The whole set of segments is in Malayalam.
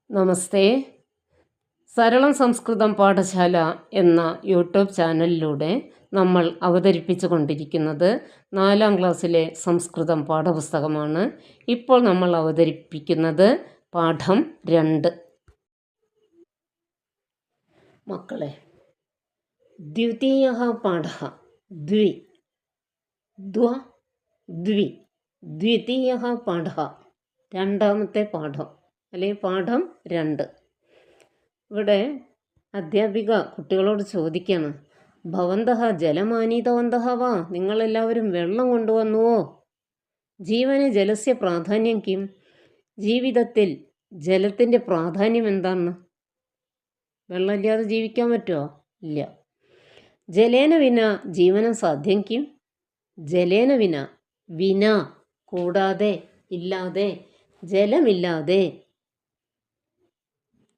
നമസ്തേ. സരളം സംസ്കൃതം പാഠശാല എന്ന യൂട്യൂബ് ചാനലിലൂടെ നമ്മൾ അവതരിപ്പിച്ചു കൊണ്ടിരിക്കുന്നത് 4ാം ക്ലാസ്സിലെ സംസ്കൃതം പാഠപുസ്തകമാണ്. ഇപ്പോൾ നമ്മൾ അവതരിപ്പിക്കുന്നത് പാഠം 2. മക്കളെ, ദ്വിതീയ പാഠ ദ്വി ദ്വ ദ്വി ദ്വിതീയ പാഠ, രണ്ടാമത്തെ പാഠം അല്ലെങ്കിൽ പാഠം 2. ഇവിടെ അധ്യാപിക കുട്ടികളോട് ചോദിക്കുകയാണ്, ഭവന്തഹ ജലമാനീതവന്തഹ വാ, നിങ്ങളെല്ലാവരും വെള്ളം കൊണ്ടുവന്നുവോ? ജീവന് ജലസ്യ പ്രാധാന്യം കിം, ജീവിതത്തിൽ ജലത്തിൻ്റെ പ്രാധാന്യം എന്താണ്? വെള്ളമില്ലാതെ ജീവിക്കാൻ പറ്റുമോ? ഇല്ല. ജലേന വിന ജീവനം സാധ്യം കിം, ജലേന വിന, വിന കൂടാതെ, ഇല്ലാതെ, ജലമില്ലാതെ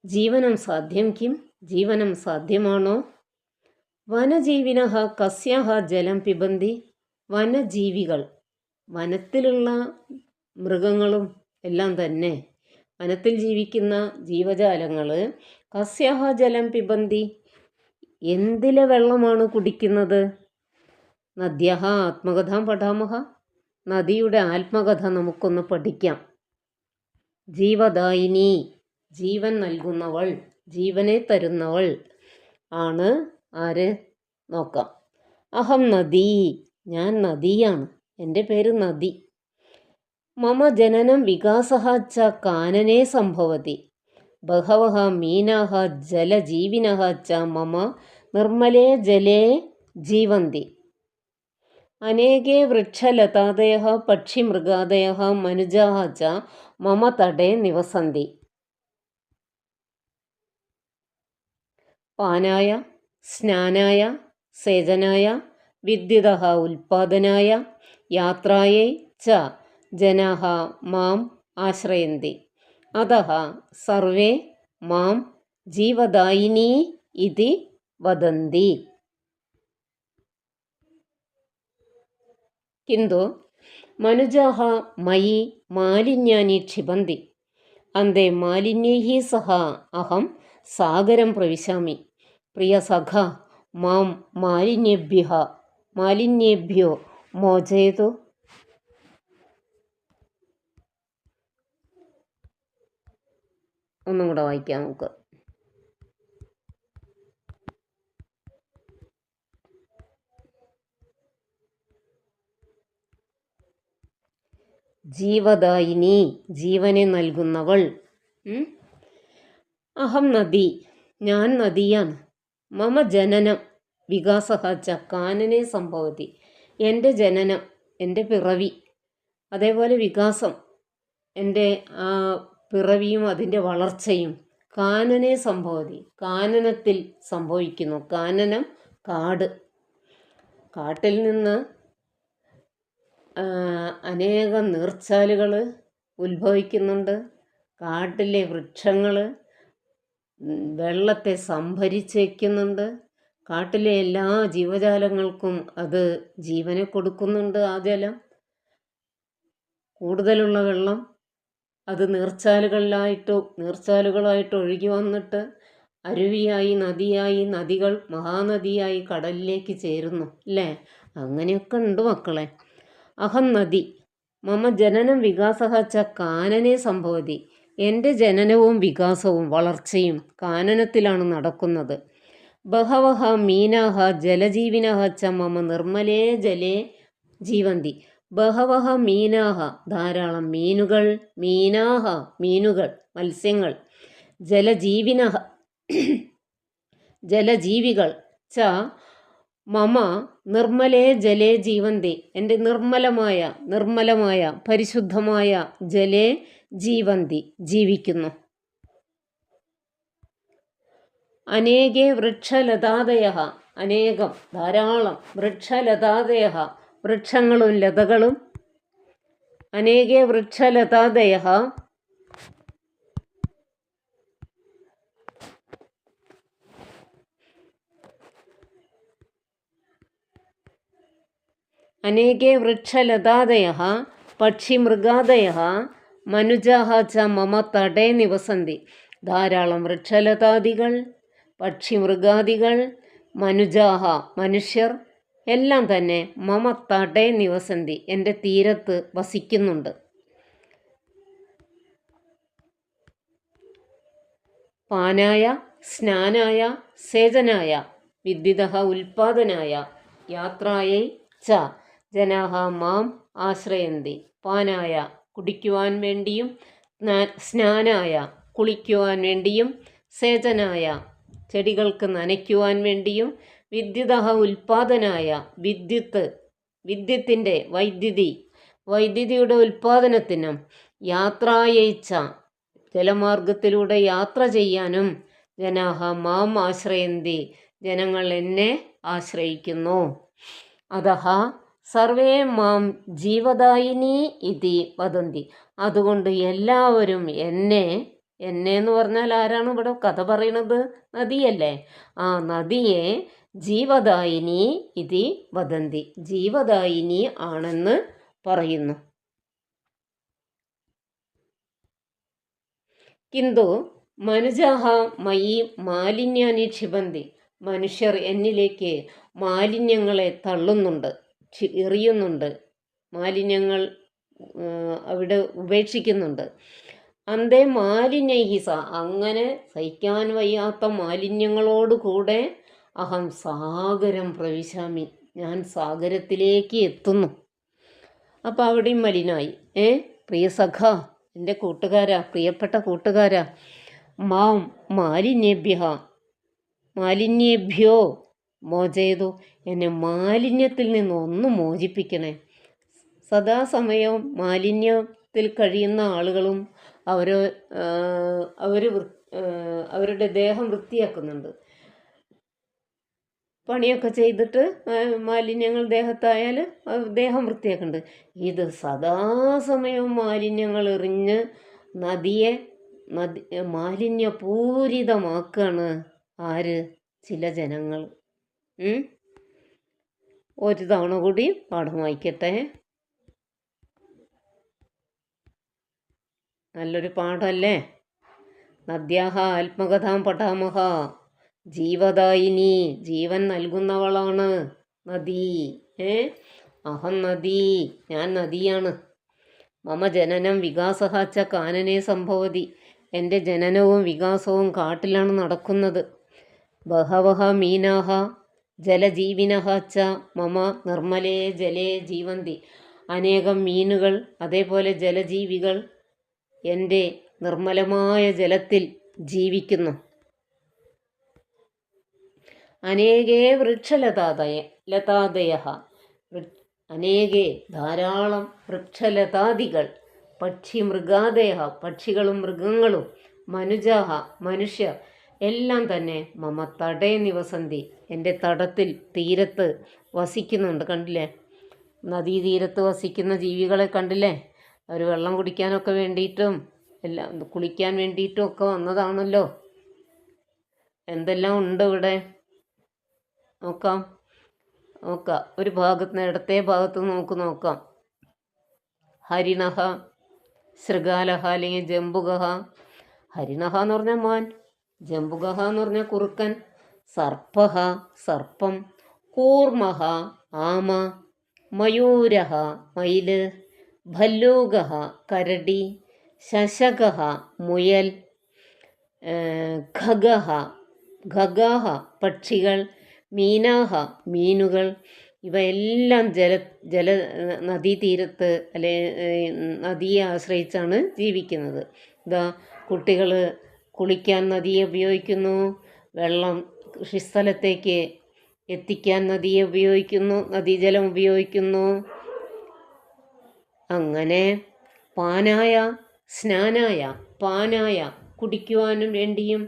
ജീവനം സാധ്യം കിം, ജീവനം സാധ്യമാണോ? വനജീവിനഃ കസ്യാഹ ജലം പിബന്തി, വനജീവികൾ, വനത്തിലുള്ള മൃഗങ്ങളും എല്ലാം തന്നെ, വനത്തിൽ ജീവിക്കുന്ന ജീവജാലങ്ങൾ കസ്യാഹ ജലം പിബന്തി, എന്തിലെ വെള്ളമാണ് കുടിക്കുന്നത്? നദ്യഃ ആത്മകഥാം പഠാമഹ, നദിയുടെ ആത്മകഥ നമുക്കൊന്ന് പഠിക്കാം. ജീവദായിനി, ജീവൻ നൽകുന്നവൾ, ജീവനെ തരുന്നവൾ ആണ് ആര്? നോക്കാം. അഹം നദി, ഞാൻ നദിയാണ്, എൻ്റെ പേര് നദി. മമ ജനനം വികാസഃ ച കാനനേ സംഭവതി, ബഹവഃ മീനാഃ ജലജീവിനഃ ച മമ നിർമ്മലേ ജലേ ജീവന്തി, അനേകേ വൃക്ഷലതാദയഃ പക്ഷിമൃഗാദയഃ മനുജാഃ ച മമ തടേ നിവസന്തി. പാനായ, സ്നാനായ, സേചനായ, വിദ്യുതഃ ഉൽപാദനായ, യാത്രായൈ ച ജനാഃ മാം ആശ്രയന്തി, അതഃ സർവേ മാം ജീവദായിനി ഇതി വദന്തി. കിന്തു മനുജാഃ മയി മാലിന്യാനി ക്ഷിപന്തി, അന്തേ മാലിന്യൈഃ സഹ അഹം സാഗരം പ്രവിശാമി, പ്രിയ സഖ മാം മാലിന്യേഭ്യോ മോചയതു. ഒന്നും കൂടെ വായിക്കാം നമുക്ക്. ജീവദായിനി, ജീവനെ നൽകുന്നവൾ. അഹം നദി, ഞാൻ നദിയാണ്. മമ ജനനം വികാസഃ ച കാനനേ സംഭവതി, എൻ്റെ ജനനം, എൻ്റെ പിറവി, അതേപോലെ വികാസം, എൻ്റെ പിറവിയും അതിൻ്റെ വളർച്ചയും കാനനേ സംഭവതി, കാനനത്തിൽ സംഭവിക്കുന്നു. കാനനം കാട്, കാട്ടിൽ നിന്ന് അനേകം നീർച്ചാലുകൾ ഉത്ഭവിക്കുന്നുണ്ട്. കാട്ടിലെ വൃക്ഷങ്ങൾ വെള്ളത്തെ സംഭരിച്ച് വയ്ക്കുന്നുണ്ട്. കാട്ടിലെ എല്ലാ ജീവജാലങ്ങൾക്കും അത് ജീവനെ കൊടുക്കുന്നുണ്ട്. ആ ജലം, കൂടുതലുള്ള വെള്ളം അത് നീർച്ചാലുകളായിട്ട് ഒഴുകി വന്നിട്ട് അരുവിയായി, നദിയായി, നദികൾ മഹാനദിയായി കടലിലേക്ക് ചേരുന്നു അല്ലേ? അങ്ങനെയൊക്കെ ഉണ്ട് മക്കളെ. അഹം നദി, മമ ജനനം വികാസഃ ച കാനനേ സംഭവതി, എൻ്റെ ജനനവും വികാസവും വളർച്ചയും കാനനത്തിലാണ് നടക്കുന്നത്. ബഹവഃ മീനാഃ ജലജീവിനഃ ച മമ നിർമ്മലേ ജലേ ജീവന്തി, ബഹവഃ മീനാഃ, ധാരാളം മീനുകൾ, മീനാഃ മീനുകൾ, മത്സ്യങ്ങൾ, ജലജീവിനഃ ജലജീവികൾ, ച മമ നിർമ്മലേ ജലേ ജീവന്തി, എൻ്റെ നിർമ്മലമായ പരിശുദ്ധമായ ജലേ ജീവന്തി, ജീവിക്കുന്നു. അനേകേ വൃക്ഷലതാദയഃ, അനേകം, ധാരാളം, വൃക്ഷലതാദയഃ, വൃക്ഷങ്ങളും ലതകളും, അനേകേ വൃക്ഷലതാദയഃ, അനേകേ വൃക്ഷലതാദയഃ പക്ഷിമൃഗാദയഃ മനുജാഃ ച മമ തടേ നിവസന്തി, ധാരാളം വൃക്ഷലതാദികൾ, പക്ഷിമൃഗാദികൾ, മനുജാഹ മനുഷ്യർ എല്ലാം തന്നെ മമ തടേ നിവസന്തി എൻ്റെ തീരത്ത് വസിക്കുന്നുണ്ട്. പാനായ സ്നാനായ സേചനായ വിദ്യുതഃ ഉൽപാദനായ യാത്രായൈ ച ജനാഹ മാം ആശ്രയന്തി. പാനായ കുടിക്കുവാൻ വേണ്ടിയും, സ്നാനായ കുളിക്കുവാൻ വേണ്ടിയും, സേചനായ ചെടികൾക്ക് നനയ്ക്കുവാൻ വേണ്ടിയും, വിദ്യുതഃ ഉൽപാദനായ വിദ്യുത്തിൻ്റെ വൈദ്യുതിയുടെ ഉൽപാദനത്തിനും, യാത്രായൈച്ച ജലമാർഗത്തിലൂടെ യാത്ര ചെയ്യാനും ജനാഹ മാം ആശ്രയന്തി ജനങ്ങൾ എന്നെ ആശ്രയിക്കുന്നു. അതഃ സർവേ മാം ജീവദായിനി ഇതി വദന്തി. അതുകൊണ്ട് എല്ലാവരും എന്നെ എന്ന് പറഞ്ഞാൽ ആരാണ് ഇവിടെ കഥ പറയണത്? നദിയല്ലേ. ആ നദിയെ ജീവദായിനി ഇതി വദന്തി, ജീവദായിനി ആണെന്ന് പറയുന്നു. കിന്തു മനുജാഹ മയി മാലിന്യാനി ക്ഷിപന്തി. മനുഷ്യർ എന്നിലേക്ക് മാലിന്യങ്ങളെ തള്ളുന്നുണ്ട്, എറിയുന്നുണ്ട്, മാലിന്യങ്ങൾ അവിടെ ഉപേക്ഷിക്കുന്നുണ്ട്. അന്തേ മാലിന്യഹിസ, അങ്ങനെ സഹിക്കാൻ വയ്യാത്ത മാലിന്യങ്ങളോടുകൂടെ അഹം സാഗരം പ്രവിശാമി, ഞാൻ സാഗരത്തിലേക്ക് എത്തുന്നു. അപ്പോൾ അവിടെയും മലിനായി. പ്രിയ സഖ, എൻ്റെ കൂട്ടുകാരാ, പ്രിയപ്പെട്ട കൂട്ടുകാരാ, മാം മാലിന്യേഭ്യോ മോചയതു, എന്നെ മാലിന്യത്തിൽ നിന്ന് ഒന്ന് മോചിപ്പിക്കണേ. സദാസമയവും മാലിന്യത്തിൽ കഴിയുന്ന ആളുകളും അവരുടെ ദേഹം വൃത്തിയാക്കുന്നുണ്ട്. പണിയൊക്കെ ചെയ്തിട്ട് മാലിന്യങ്ങൾ ദേഹത്തായാൽ ദേഹം വൃത്തിയാക്കുന്നുണ്ട്. ഇത് സദാസമയവും മാലിന്യങ്ങൾ എറിഞ്ഞ് മാലിന്യപൂരിതമാക്കുകയാണ്. ആര്? ചില ജനങ്ങൾ. ഒരു തവണ കൂടി പാഠം വായിക്കട്ടെ. നല്ലൊരു പാഠമല്ലേ? നദ്യാഹ ആത്മകഥാം പഠാമഹ. ജീവദായിനി, ജീവൻ നൽകുന്നവളാണ് നദി. അഹം നദി, ഞാൻ നദിയാണ്. മമ ജനനം വികാസഃ ച കാനനേ സംഭവതി, എൻ്റെ ജനനവും വികാസവും കാട്ടിലാണ് നടക്കുന്നത്. ബഹവഃ മീനാഹ ജലജീവിനഃ ച മമ നിർമ്മലേ ജലേ ജീവന്തി. അനേകം മീനുകൾ, അതേപോലെ ജലജീവികൾ എൻ്റെ നിർമ്മലമായ ജലത്തിൽ ജീവിക്കുന്നു. അനേകേ വൃക്ഷലതാദയഃ, അനേകേ ധാരാളം വൃക്ഷലതാദികൾ, പക്ഷിമൃഗാദയഃ പക്ഷികളും മൃഗങ്ങളും, മനുജാഹ മനുഷ്യർ എല്ലാം തന്നെ മമ തടേ നിവസന്തി, എൻ്റെ തീരത്ത് വസിക്കുന്നുണ്ട്. കണ്ടില്ലേ? നദീതീരത്ത് വസിക്കുന്ന ജീവികളെ കണ്ടില്ലേ? അവർ വെള്ളം കുടിക്കാനൊക്കെ വേണ്ടിയിട്ടും എല്ലാം കുളിക്കാൻ വേണ്ടിയിട്ടും ഒക്കെ വന്നതാണല്ലോ. എന്തെല്ലാം ഉണ്ട് ഇവിടെ നോക്കാം. ഒരു ഭാഗത്ത്, ഇടത്തെ ഭാഗത്ത് നോക്കാം. ഹരിണഹ, ശൃഗാലഹ അല്ലെങ്കിൽ ജംബുകഹ. ഹരിണഹ എന്ന് പറഞ്ഞാൽ മാൻ, ജംബുകഹ എന്ന് പറഞ്ഞാൽ കുറുക്കൻ, സർപ്പഹ സർപ്പം, കൂർമഹ ആമ, മയൂരഹ മയില്, ഭല്ലൂകഹ കരടി, ശശകഹ മുയൽ, ഖഗാഹ പക്ഷികൾ, മീനാഹ മീനുകൾ. ഇവയെല്ലാം നദീതീരത്ത് അല്ലെ നദിയെ ആശ്രയിച്ചാണ് ജീവിക്കുന്നത്. കുട്ടികൾ കുളിക്കാൻ നദിയെ ഉപയോഗിക്കുന്നു, വെള്ളം കൃഷിസ്ഥലത്തേക്ക് എത്തിക്കാൻ നദിയെ ഉപയോഗിക്കുന്നു, നദീജലം ഉപയോഗിക്കുന്നു. അങ്ങനെ പാനായ സ്നാനായ, പാനായ കുടിക്കുവാനും വേണ്ടിയും,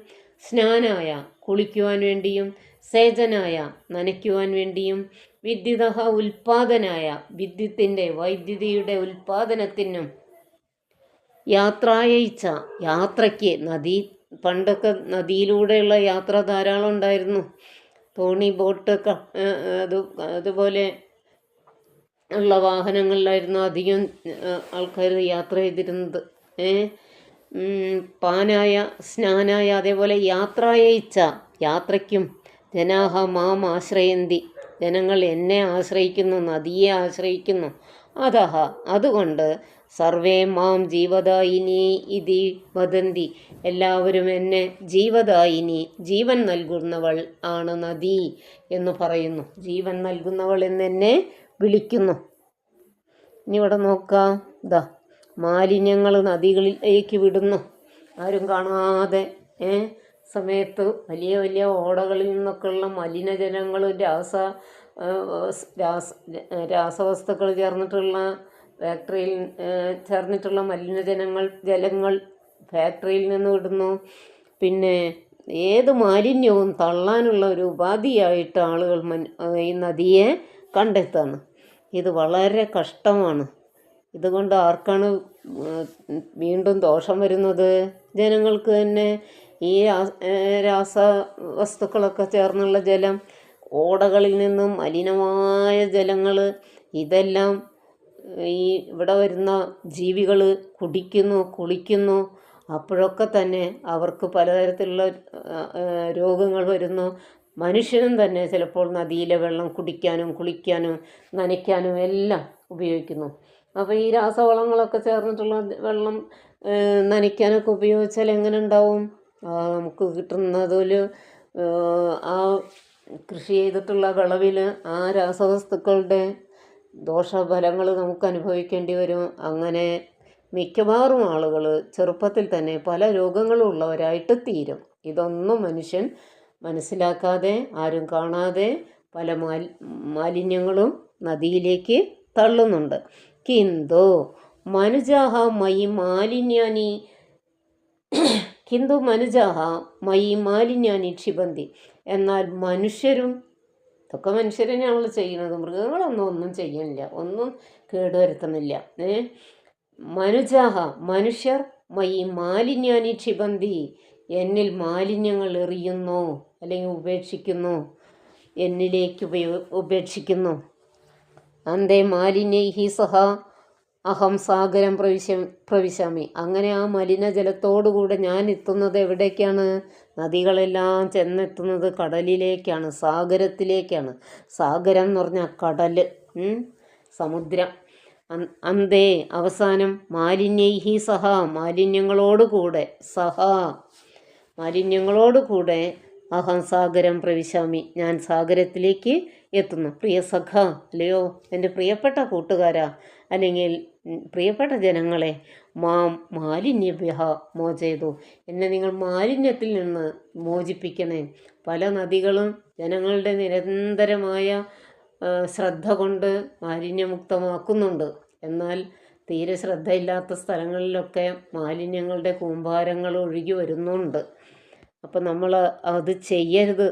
സ്നാനായ കുളിക്കുവാൻ വേണ്ടിയും, സേചനായ നനയ്ക്കുവാൻ വേണ്ടിയും, വിദ്യുതഃ ഉൽപാദനായ വൈദ്യുതിയുടെ ഉൽപാദനത്തിനും, യാത്രായൈച്ച യാത്രയ്ക്ക്, പണ്ടൊക്കെ നദിയിലൂടെയുള്ള യാത്ര ധാരാളം ഉണ്ടായിരുന്നു. തോണി, ബോട്ടൊക്കെ അതുപോലെ ഉള്ള വാഹനങ്ങളിലായിരുന്നു അധികം ആൾക്കാർ യാത്ര ചെയ്തിരുന്നത്. പാനായ സ്നാനായ അതേപോലെ യാത്രായ ഇച്ഛ യാത്രയ്ക്കും ജനാഹ മാം ആശ്രയന്തി ജനങ്ങൾ എന്നെ ആശ്രയിക്കുന്നു, നദിയെ ആശ്രയിക്കുന്നു. അതഹ അതുകൊണ്ട് സർവേ മാം ജീവദായിനി ഇതി വദന്തി എല്ലാവരും എന്നെ ജീവദായിനി ജീവൻ നൽകുന്നവൾ ആണ് നദി എന്ന് പറയുന്നു. ജീവൻ നൽകുന്നവൾ എന്നെ വിളിക്കുന്നു. ഇനി ഇവിടെ നോക്കാം, ഇതാ മാലിന്യങ്ങൾ നദികളിലേക്ക് വിടുന്നു, ആരും കാണാതെ സമയത്ത് വലിയ വലിയ ഓടകളിൽ നിന്നൊക്കെയുള്ള മലിനജലങ്ങളും രാസവസ്തുക്കൾ ചേർന്നിട്ടുള്ള ഫാക്ടറിയിൽ ചേർന്നിട്ടുള്ള ജലങ്ങൾ ഫാക്ടറിയിൽ നിന്ന് വിടുന്നു. പിന്നെ ഏത് മാലിന്യവും തള്ളാനുള്ള ഒരു ഉപാധിയായിട്ട് ആളുകൾ ഈ നദിയെ കണ്ടെത്താണ്. ഇത് വളരെ കഷ്ടമാണ്. ഇതുകൊണ്ട് ആർക്കാണ് വീണ്ടും ദോഷം വരുന്നത്? ജനങ്ങൾക്ക് തന്നെ. ഈ രാസവസ്തുക്കളൊക്കെ ചേർന്നുള്ള ജലം, ഓടകളിൽ നിന്നും മലിനമായ ജലങ്ങൾ, ഇതെല്ലാം ഈ ഇവിടെ വരുന്ന ജീവികൾ കുടിക്കുന്നു, കുളിക്കുന്നു. അപ്പോഴൊക്കെ തന്നെ അവർക്ക് പലതരത്തിലുള്ള രോഗങ്ങൾ വരുന്നു. മനുഷ്യനും തന്നെ ചിലപ്പോൾ നദിയിലെ വെള്ളം കുടിക്കാനും കുളിക്കാനും നനയ്ക്കാനും എല്ലാം ഉപയോഗിക്കുന്നു. അപ്പോൾ ഈ രാസവളങ്ങളൊക്കെ ചേർന്നിട്ടുള്ള വെള്ളം നനയ്ക്കാനൊക്കെ ഉപയോഗിച്ചാൽ എങ്ങനെ ഉണ്ടാവും? നമുക്ക് കിട്ടുന്നതിൽ ആ കൃഷി ചെയ്തിട്ടുള്ള വിളവിൽ ആ രാസവസ്തുക്കളുടെ ദോഷഫലങ്ങൾ നമുക്ക് അനുഭവിക്കേണ്ടി വരും. അങ്ങനെ മിക്കവാറും ആളുകൾ ചെറുപ്പത്തിൽ തന്നെ പല രോഗങ്ങളും ഉള്ളവരായിട്ട് തീരും. ഇതൊന്നും മനുഷ്യൻ മനസ്സിലാക്കാതെ, ആരും കാണാതെ പല മാലിന്യങ്ങളും നദിയിലേക്ക് തള്ളുന്നുണ്ട്. കിന്തു മനുജാഹ മയി മാലിന്യാനി ക്ഷിപന്തി എന്നാൽ മനുഷ്യരും, ഇതൊക്കെ മനുഷ്യരെന്നെയാണല്ലോ ചെയ്യുന്നത്, മൃഗങ്ങളൊന്നും ഒന്നും ചെയ്യുന്നില്ല, ഒന്നും കേടുവരുത്തുന്നില്ല. മനുഷ്യർ മയി മാലിന്യാനി ക്ഷിപന്തി എന്നിൽ മാലിന്യങ്ങൾ എറിയുന്നു, അല്ലെങ്കിൽ ഉപേക്ഷിക്കുന്നു, എന്നിലേക്ക് ഉപേക്ഷിക്കുന്നു. അന്തേ മാലിന്യൈഹി സഹ അഹം സാഗരം പ്രവിശാമി അങ്ങനെ ആ മലിനജലത്തോടുകൂടെ ഞാൻ എത്തുന്നത് എവിടേക്കാണ്? നദികളെല്ലാം ചെന്നെത്തുന്നത് കടലിലേക്കാണ്, സാഗരത്തിലേക്കാണ്. സാഗരം എന്ന് പറഞ്ഞാൽ കടൽ, സമുദ്രം. അന്തേ അവസാനം മാലിന്യൈഹി സഹ മാലിന്യങ്ങളോടുകൂടെ അഹം സാഗരം പ്രവിശാമി ഞാൻ സാഗരത്തിലേക്ക് എത്തുന്നു. പ്രിയ സഖ, അല്ലയോ എൻ്റെ പ്രിയപ്പെട്ട കൂട്ടുകാരാ, അല്ലെങ്കിൽ പ്രിയപ്പെട്ട ജനങ്ങളെ, മാലിന്യഭ്യഃ മോചയതു എന്നെ നിങ്ങൾ മാലിന്യത്തിൽ നിന്ന് മോചിപ്പിക്കണേ. പല നദികളും ജനങ്ങളുടെ നിരന്തരമായ ശ്രദ്ധ കൊണ്ട് മാലിന്യമുക്തമാക്കുന്നുണ്ട്. എന്നാൽ തീരെ ശ്രദ്ധയില്ലാത്ത സ്ഥലങ്ങളിലൊക്കെ മാലിന്യങ്ങളുടെ കൂമ്പാരങ്ങൾ ഒഴുകി വരുന്നുണ്ട്. അപ്പം നമ്മൾ അത് ചെയ്യരുത്.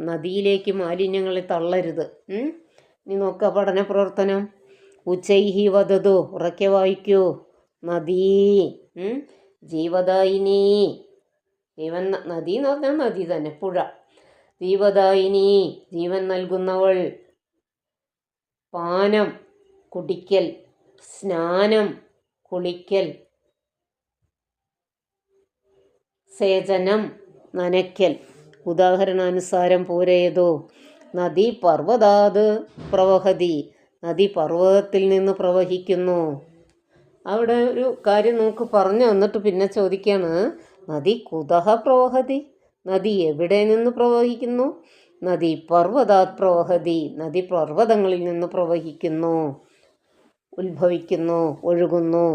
നദിയിലേക്ക് മാലിന്യങ്ങളെ തള്ളരുത്. ഇനി നോക്കുക, പഠന പ്രവർത്തനം. ഉച്ചൈഹി വദതു ഉറക്കെ വായിക്കൂ. നദീ ജീവദായിനി, നദി എന്ന് പറഞ്ഞാൽ നദി തന്നെ, പുഴ. ജീവദായിനി ജീവൻ നൽകുന്നവൾ, പാനം കുടിക്കൽ, സ്നാനം കുളിക്കൽ, സേചനം നനയ്ക്കൽ. ഉദാഹരണാനുസാരം പൂരയതോ നദി പർവ്വതാത് പ്രവഹതി നദി പർവ്വതത്തിൽ നിന്ന് പ്രവഹിക്കുന്നു. അവിടെ ഒരു കാര്യം നമുക്ക് പറഞ്ഞു തന്നിട്ട് പിന്നെ ചോദിക്കുകയാണ്, നദി കുതഹ പ്രവഹതി നദി എവിടെ നിന്ന് പ്രവഹിക്കുന്നു? നദി പർവ്വതാത് പ്രവഹതി നദി പർവ്വതങ്ങളിൽ നിന്ന് പ്രവഹിക്കുന്നു, ഉത്ഭവിക്കുന്നു, ഒഴുകുന്നു.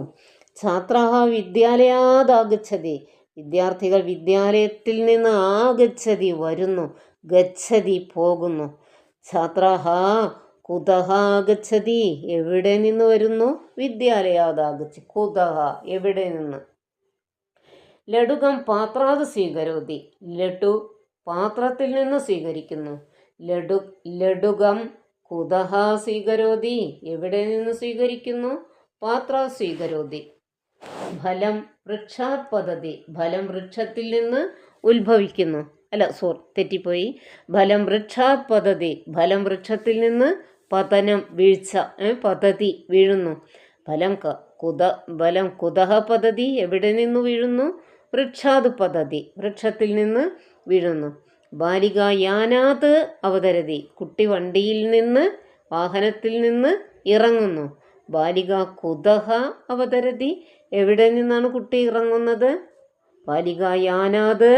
ഛാത്രാഹ വിദ്യാലയാദാഗച്ഛതി വിദ്യാർത്ഥികൾ വിദ്യാലയത്തിൽ നിന്ന് ആഗച്ഛതി വരുന്നു, ഗച്ഛതി പോകുന്നു. ഛാത്രാഹ കുതഹ ആഗച്ഛതി എവിടെ നിന്ന് വരുന്നു? വിദ്യാലയാദാഗച്ഛതി കുതഹ എവിടെ നിന്ന്. ലഡുകം പാത്രാത് സ്വീകരോതി ലഡു പാത്രത്തിൽ നിന്ന് സ്വീകരിക്കുന്നു. ലഡുകം കുതഹ സ്വീകരോതി എവിടെ നിന്ന് സ്വീകരിക്കുന്നു? പാത്ര സ്വീകരോതി. ഫലം വൃക്ഷാത് പതതി ഫലം വൃക്ഷത്തിൽ നിന്ന് ഉത്ഭവിക്കുന്നു. തെറ്റിപ്പോയി. ഫലം വൃക്ഷാത് പതതി ഫലം വൃക്ഷത്തിൽ നിന്ന് പതനം വീഴ്ച, പതതി വീഴുന്നു. ഫലം ബലം കുതഹ പതതി, എവിടെ നിന്ന് വീഴുന്നു? വൃക്ഷാത് പതതി, വൃക്ഷത്തിൽ നിന്ന് വീഴുന്നു. ബാലിക യാനാത് അവതരതി, കുട്ടി വണ്ടിയിൽ നിന്ന്, വാഹനത്തിൽ നിന്ന് ഇറങ്ങുന്നു. ബാലിക കുതഹ അവതരതി, എവിടെ നിന്നാണ് കുട്ടി ഇറങ്ങുന്നത്? ബാലിക യാനാത്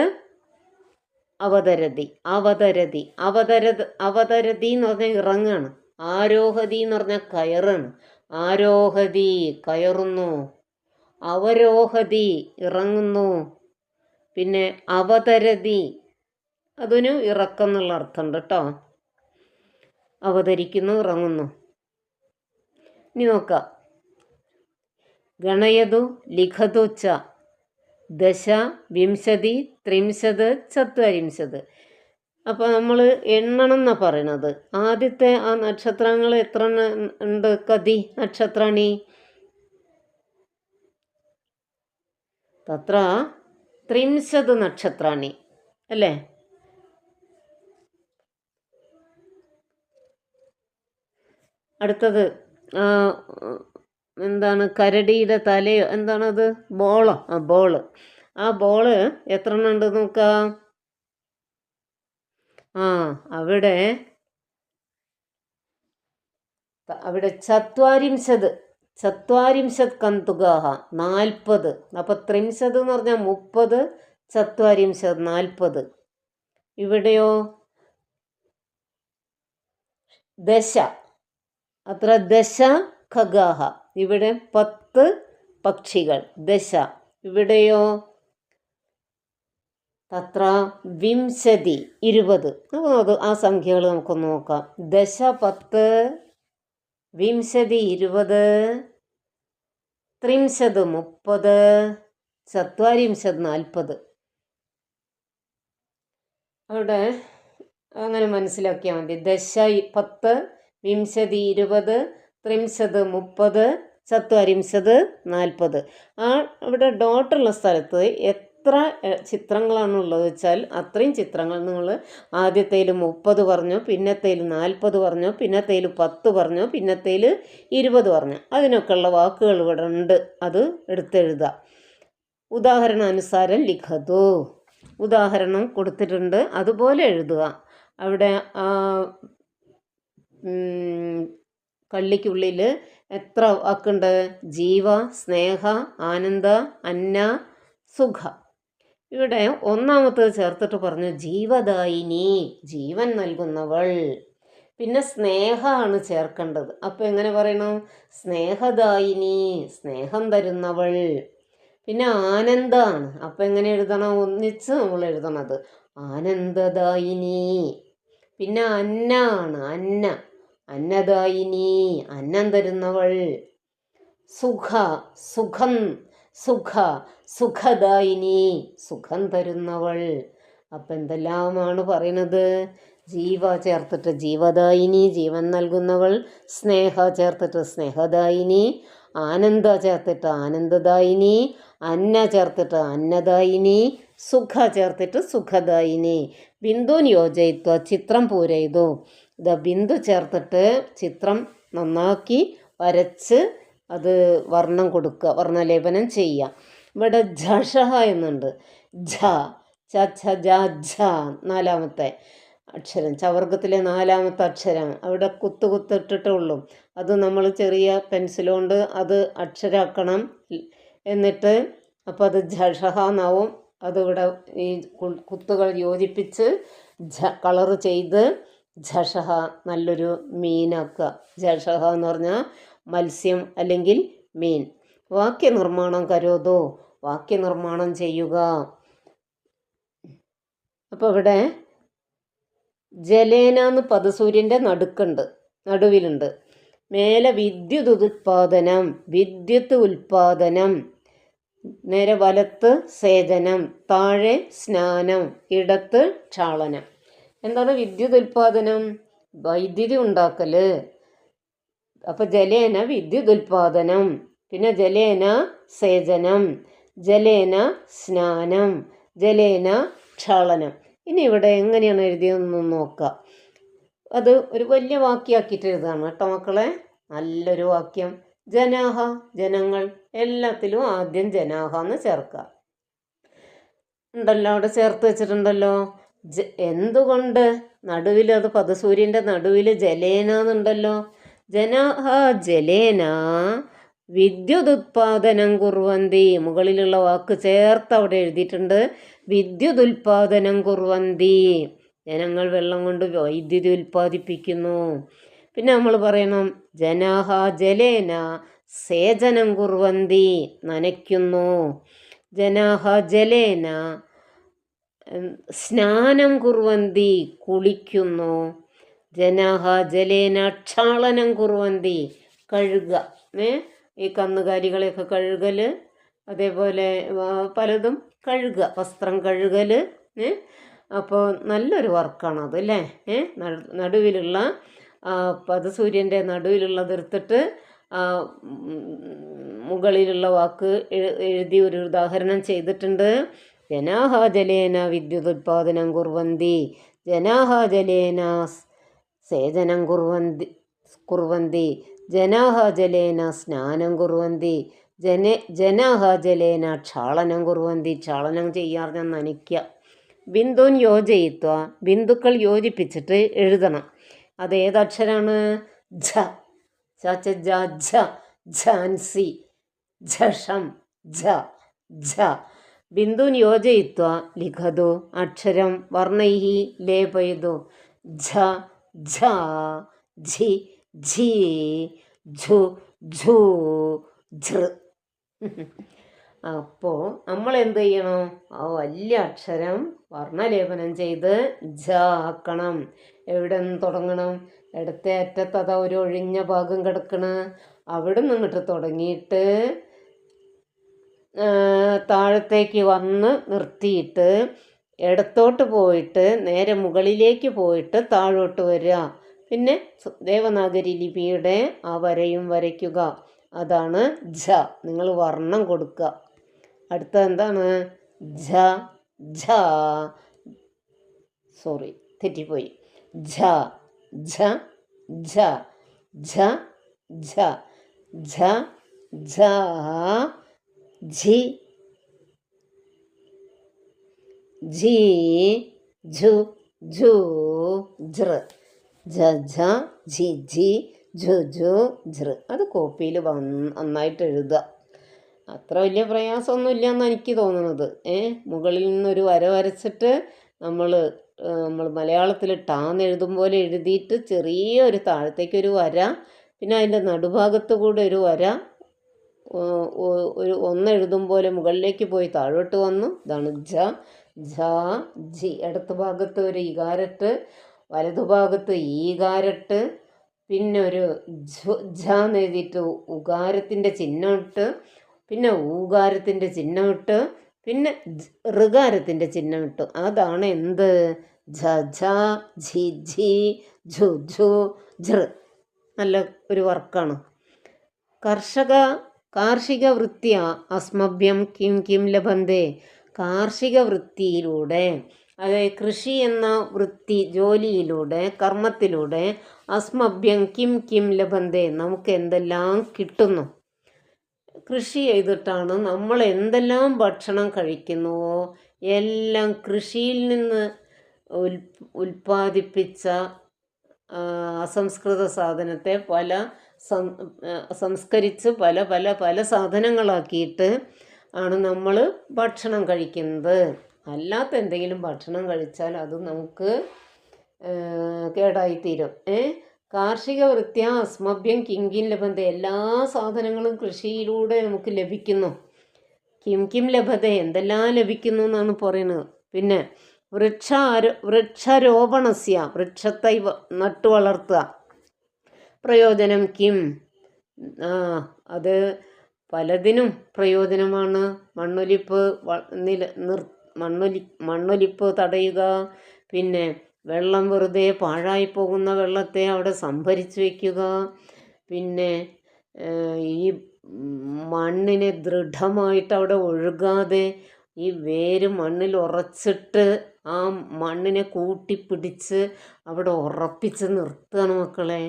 അവതരതി, അവതരതി, അവതരതി എന്ന് പറഞ്ഞാൽ ഇറങ്ങാണ്. ആരോഹതി എന്ന് പറഞ്ഞാൽ കയറാണ്. ആരോഹതി കയറുന്നു, അവരോഹതി ഇറങ്ങുന്നു, പിന്നെ അവതരതി അതിന് ഇറക്കം എന്നുള്ള അർത്ഥമുണ്ട് കേട്ടോ. അവതരിക്കുന്നു, ഇറങ്ങുന്നു. ഇനി നോക്കാം. ഗണയതു ലിഖതു ച ദശ വിംശതി ത്രിംശത് ചത്വരിംശത്. അപ്പോൾ നമ്മൾ എണ്ണണം എന്നാണ് പറയണത്. ആദ്യത്തെ ആ നക്ഷത്രങ്ങൾ എത്ര ഉണ്ട്? കതി നക്ഷത്രാണി തത്ര ത്രിംശത് നക്ഷത്രാണി അല്ലേ? അടുത്തത് എന്താണ്? കരടിയുടെ തലയോ എന്താണത്? ബോളോ? ബോള്. ആ ബോള് എത്ര എണ്ണം ഉണ്ട് നോക്കാം. അവിടെ ചത്വാരിംശത് കന്തുകാഹ 40. അപ്പം ത്രിംശത് എന്ന് പറഞ്ഞാൽ 30, ചത്വാരിംശത് 40. ഇവിടെയോ ദശ, അത്ര ദശ ഖഗാഹ, ഇവിടെ 10 പക്ഷികൾ. ദശ. ഇവിടെയോ തത്ര വിംശതി 20. അപ്പോൾ അത് ആ സംഖ്യകൾ നമുക്കൊന്ന് നോക്കാം. ദശ 10, വിംശതി 20, ത്രിംശത് 30, ചത്വാരിംശത് 40. അവിടെ അങ്ങനെ മനസ്സിലാക്കിയാൽ മതി. ദശ 10, വിംശതി 20, ത്രിംശത് 30, ചത്വാരിംശത് 40. അവിടെ ഡോട്ടുള്ള സ്ഥലത്ത് എത്ര ചിത്രങ്ങളാണുള്ളത് വെച്ചാൽ അത്രയും ചിത്രങ്ങൾ നിങ്ങൾ ആദ്യത്തേൽ 30 പറഞ്ഞു, പിന്നത്തേൽ 40 പറഞ്ഞു, പിന്നത്തേൽ 10 പറഞ്ഞു, പിന്നത്തേൽ 20 പറഞ്ഞു. അതിനൊക്കെയുള്ള വാക്കുകൾ ഇവിടെ ഉണ്ട്, അത് എടുത്തെഴുതുക. ഉദാഹരണാനുസാരം ലിഖതു, ഉദാഹരണം കൊടുത്തിട്ടുണ്ട്, അതുപോലെ എഴുതുക. അവിടെ കള്ളിക്കുള്ളിൽ എത്ര വാക്കുണ്ട്? ജീവ, സ്നേഹ, ആനന്ദ, അന്ന, സുഖ. ഇവിടെ ഒന്നാമത്തേത് ചേർത്തിട്ട് പറഞ്ഞു ജീവദായിനി, ജീവൻ നൽകുന്നവൾ. പിന്നെ സ്നേഹമാണ് ചേർക്കേണ്ടത്. അപ്പം എങ്ങനെ പറയണം? സ്നേഹദായിനി, സ്നേഹം തരുന്നവൾ. പിന്നെ ആനന്ദമാണ്. അപ്പം എങ്ങനെ എഴുതണം? ഒന്നിച്ച് നമ്മൾ എഴുതണത് ആനന്ദദായിനി. പിന്നെ അന്നാണ്, അന്ന, അന്നദായിനി, അന്നം തരുന്നവൾ. സുഖ, സുഖം, സുഖ, സുഖദായിനി, സുഖം തരുന്നവൾ. അപ്പം എന്തെല്ലാമാണ് പറയുന്നത്? ജീവ ചേർത്തിട്ട് ജീവദായിനി, ജീവൻ നൽകുന്നവൾ. സ്നേഹ ചേർത്തിട്ട് സ്നേഹദായിനി, ആനന്ദ ചേർത്തിട്ട് ആനന്ദദായിനി, അന്ന ചേർത്തിട്ട് അന്നദായിനി, സുഖ ചേർത്തിട്ട് സുഖദായിനി. ബിന്ദുൻ യോജയിത്വ ചിത്രം പൂരയിതു. ബിന്ദു ചേർത്തിട്ട് ചിത്രം നന്നാക്കി വരച്ച് അത് വർണ്ണം കൊടുക്കുക, വർണ്ണലേപനം ചെയ്യുക. ഇവിടെ ഝഷഹ എന്നുണ്ട്. ഝ, ച, ഛ, ജ, ഝ, നാലാമത്തെ അക്ഷരം, ചവർഗത്തിലെ നാലാമത്തെ അക്ഷരം. അവിടെ കുത്തിട്ടിട്ടേ ഉള്ളൂ. അത് നമ്മൾ ചെറിയ പെൻസിലുകൊണ്ട് അത് അക്ഷരാക്കണം. എന്നിട്ട് അപ്പോൾ അത് ഝഷഹ എന്നാവും. അതിവിടെ ഈ കുത്തുകൾ യോജിപ്പിച്ച് കളറ് ചെയ്ത് ഝഷഹ നല്ലൊരു മീനാക്കുക. ഝഷഹ എന്ന് പറഞ്ഞാൽ മത്സ്യം അല്ലെങ്കിൽ മീൻ. വാക്യനിർമ്മാണം കരോതോ, വാക്യനിർമ്മാണം ചെയ്യുക. അപ്പോൾ ഇവിടെ ജലേനാന്ന് പദസൂര്യൻ്റെ നടുവിലുണ്ട്. മേലെ വിദ്യുത് ഉത്പാദനം, വിദ്യുത്ത് ഉൽപാദനം. നേരെ വലത്ത് സേചനം, താഴെ സ്നാനം, ഇടത്ത് ക്ഷാളനം. എന്താണ് വിദ്യുത് ഉൽപാദനം? വൈദ്യുതി ഉണ്ടാക്കൽ. അപ്പോൾ ജലേന വിദ്യുത് ഉൽപാദനം, പിന്നെ ജലേന സേചനം, ജലേന സ്നാനം, ജലേന ക്ഷാളനം. ഇനി ഇവിടെ എങ്ങനെയാണ് എഴുതിയതെന്ന് നോക്കാം. അത് ഒരു വലിയ വാക്യമാക്കിയിട്ട് എഴുതാണ് കേട്ടോ മക്കളെ. നല്ലൊരു വാക്യം. ജനാഹ ജനങ്ങൾ, എല്ലാത്തിലും ആദ്യം ജനാഹ എന്ന് ചേർക്കുക. ഉണ്ടല്ലോ, അവിടെ ചേർത്ത് വെച്ചിട്ടുണ്ടല്ലോ. എന്തുകൊണ്ട് നടുവിൽ, അത് പദസൂര്യൻ്റെ നടുവിൽ ജലേന എന്നുണ്ടല്ലോ. ജനാഹ ജലേന വിദ്യുതുത്പാദനം കുർവന്തി. മുകളിലുള്ള വാക്ക് ചേർത്ത് അവിടെ എഴുതിയിട്ടുണ്ട്. വിദ്യുതുത്പാദനം കുർവന്തി, ജനങ്ങൾ വെള്ളം കൊണ്ട് വൈദ്യുതി ഉൽപ്പാദിപ്പിക്കുന്നു. പിന്നെ നമ്മൾ പറയണം ജനാഹ ജലേന സേചനം കുർവന്തി, നനയ്ക്കുന്നു. ജനാഹ ജലേന സ്നാനം കുർവന്തി, കുളിക്കുന്നു. ജനാഹ ജലേന ക്ഷാളനം കുർവന്തി, കഴുകുക. ഈ കന്നുകാലികളെയൊക്കെ കഴുകൽ, അതേപോലെ പലതും കഴുകുക, വസ്ത്രം കഴുകൽ. അപ്പോൾ നല്ലൊരു വർക്കാണത് അല്ലേ. നടുവിലുള്ള പദസൂര്യൻ്റെ നടുവിലുള്ളതെടുത്തിട്ട് മുകളിലുള്ള വാക്ക് എഴുതി ഒരു ഉദാഹരണം ചെയ്തിട്ടുണ്ട്. ജനാഹ ജലേന വിദ്യുതുത്പാദനം കുർവന്തി, ജനാഹ ജലേന സേചനം കുർവന്തി, ജനാഹ ജലേന സ്നാനം കുർവന്തി, ജനാഹ ജലേന ക്ഷാളനം കുർവന്തി. ക്ഷാളനം ചെയ്യാറിഞ്ഞാൽ നനയ്ക്കുക. ബിന്ദുൻ യോജയിത്വ, ബിന്ദുക്കൾ യോജിപ്പിച്ചിട്ട് എഴുതണം. അത് ഏതക്ഷരാണ്? ഝ. ഝ, ഝാൻസി, ഝഷം, ഝ, ഝ. ബിന്ദുൻ യോജയിത്വ ലിഖതു അക്ഷരം വർണ്ണൈഹി ലേപയതു. ഝ, ഝ, ഝി, ഝീ, ഝു, ഝൂ, ഝൃ. അപ്പോൾ നമ്മൾ എന്ത് ചെയ്യണം? ആ വലിയ അക്ഷരം വർണ്ണലേപനം ചെയ്ത് ജ ആക്കണം. എവിടെ നിന്ന് തുടങ്ങണം? ഇടത്തെ അറ്റത്ത് അതാ ഒരു ഒഴിഞ്ഞ ഭാഗം കിടക്കണ, അവിടെ നിന്നിട്ട് തുടങ്ങിയിട്ട് താഴത്തേക്ക് വന്ന് നിർത്തിയിട്ട് ഇടത്തോട്ട് പോയിട്ട് നേരെ മുകളിലേക്ക് പോയിട്ട് താഴോട്ട് വരിക. പിന്നെ ദേവനാഗരി ലിപിയുടെ ആ വരയും വരയ്ക്കുക. അതാണ് ജ. നിങ്ങൾ വർണ്ണം കൊടുക്കുക. അടുത്ത എന്താണ്? ഝ, ഝ, സോറി തെറ്റിപ്പോയി. ഝ, ഝ, ഝ, ഝ, ഝ, ഝ, ഝ, ഝി, ഝീ, ഝു, ഝൂ, ഝൃ. ഝ, ഝ, ഝി, ഝി, ഝു, ഝു, ഝൃ. അത് കോപ്പിയിൽ നന്നായിട്ട് എഴുതുക. അത്ര വലിയ പ്രയാസമൊന്നുമില്ല എന്നാണ് എനിക്ക് തോന്നുന്നത്. മുകളിൽ നിന്നൊരു വര വരച്ചിട്ട് നമ്മൾ മലയാളത്തിൽ ടാന്ന് എഴുതും പോലെ എഴുതിയിട്ട് ചെറിയൊരു താഴത്തേക്കൊരു വര, പിന്നെ അതിൻ്റെ നടുഭാഗത്ത് കൂടെ ഒരു വര, ഒരു ഒന്നെഴുതും പോലെ മുകളിലേക്ക് പോയി താഴോട്ട് വന്നു. ഇതാണ് ജ, ഝ, ജി. ഇടത്ത് ഭാഗത്ത് ഒരു ഈകാരട്ട്, വലതുഭാഗത്ത് ഈകാരട്ട്, പിന്നെ ഒരു ഝ എന്ന് എഴുതിയിട്ട് ഉകാരത്തിൻ്റെ ചിഹ്നം ഇട്ട്, പിന്നെ ഊകാരത്തിൻ്റെ ചിഹ്നം ഇട്ട്, പിന്നെ ഋകാരത്തിൻ്റെ ചിഹ്നം ഇട്ടു. അതാണ് എന്ത്? ഝ, ഝ, ഝി, ഝി, ഝു, ഝു, ഝൃ. നല്ല ഒരു വർക്കാണ്. കാർഷിക വൃത്തിയ അസ്മഭ്യം കിം കിം ലഭന്തേ. കാർഷിക വൃത്തിയിലൂടെ, അതായത് കൃഷി എന്ന വൃത്തി, ജോലിയിലൂടെ, കർമ്മത്തിലൂടെ അസ്മഭ്യം കിം കിം ലഭന്തേ, നമുക്ക് എന്തെല്ലാം കിട്ടുന്നു. കൃഷി ചെയ്തിട്ടാണ് നമ്മൾ എന്തെല്ലാം ഭക്ഷണം കഴിക്കുന്നുവോ എല്ലാം കൃഷിയിൽ നിന്ന് ഉൽപ്പാദിപ്പിച്ച അസംസ്കൃത സാധനത്തെ സംസ്കരിച്ച് പല പല പല സാധനങ്ങളാക്കിയിട്ട് ആണ് നമ്മൾ ഭക്ഷണം കഴിക്കുന്നത്. അല്ലാത്ത എന്തെങ്കിലും ഭക്ഷണം കഴിച്ചാൽ അത് നമുക്ക് കേടായിത്തീരും. കാർഷിക വൃത്തിയ അസ്മഭ്യം കിം കിം ലഭത. എല്ലാ സാധനങ്ങളും കൃഷിയിലൂടെ നമുക്ക് ലഭിക്കുന്നു. കിം കിം ലഭത, എന്തെല്ലാം ലഭിക്കുന്നു എന്നാണ് പറയുന്നത്. പിന്നെ വൃക്ഷാരോപണസ്യ, വൃക്ഷത്തൈ നട്ടു വളർത്തുക. പ്രയോജനം കിം, അത് പലതിനും പ്രയോജനമാണ്. മണ്ണൊലിപ്പ് തടയുക. പിന്നെ വെള്ളം വെറുതെ പാഴായി പോകുന്ന വെള്ളത്തെ അവിടെ സംഭരിച്ചു വയ്ക്കുക. പിന്നെ ഈ മണ്ണിനെ ദൃഢമായിട്ട് അവിടെ ഒഴുകാതെ ഈ വേര് മണ്ണിൽ ഉറച്ചിട്ട് ആ മണ്ണിനെ കൂട്ടിപ്പിടിച്ച് അവിടെ ഉറപ്പിച്ച് നിർത്തുകയാണ് മക്കളെ.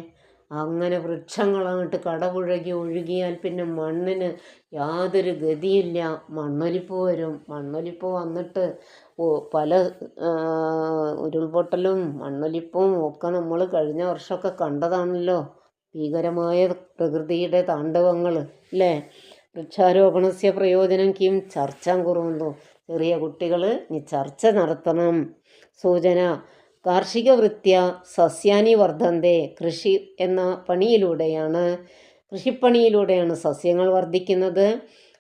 അങ്ങനെ വൃക്ഷങ്ങളങ്ങോട്ട് കടപുഴകി ഒഴുകിയാൽ പിന്നെ മണ്ണിന് യാതൊരു ഗതിയില്ല, മണ്ണൊലിപ്പ് വരും. മണ്ണൊലിപ്പ് വന്നിട്ട് പല ഉരുൾപൊട്ടലും മണ്ണൊലിപ്പും ഒക്കെ നമ്മൾ കഴിഞ്ഞ വർഷമൊക്കെ കണ്ടതാണല്ലോ. ഭീകരമായ പ്രകൃതിയുടെ താണ്ഡവങ്ങൾ അല്ലേ. വൃക്ഷാരോപണസ്യ പ്രയോജനം കിം ചർച്ചാം കുറുന്നു. ചെറിയ കുട്ടികൾ ഇനി ചർച്ച നടത്തണം. സൂചന: കാർഷിക വൃത്യ സസ്യാനി വർദ്ധന്തേ. കൃഷി എന്ന കൃഷിപ്പണിയിലൂടെയാണ് സസ്യങ്ങൾ വർദ്ധിക്കുന്നത്.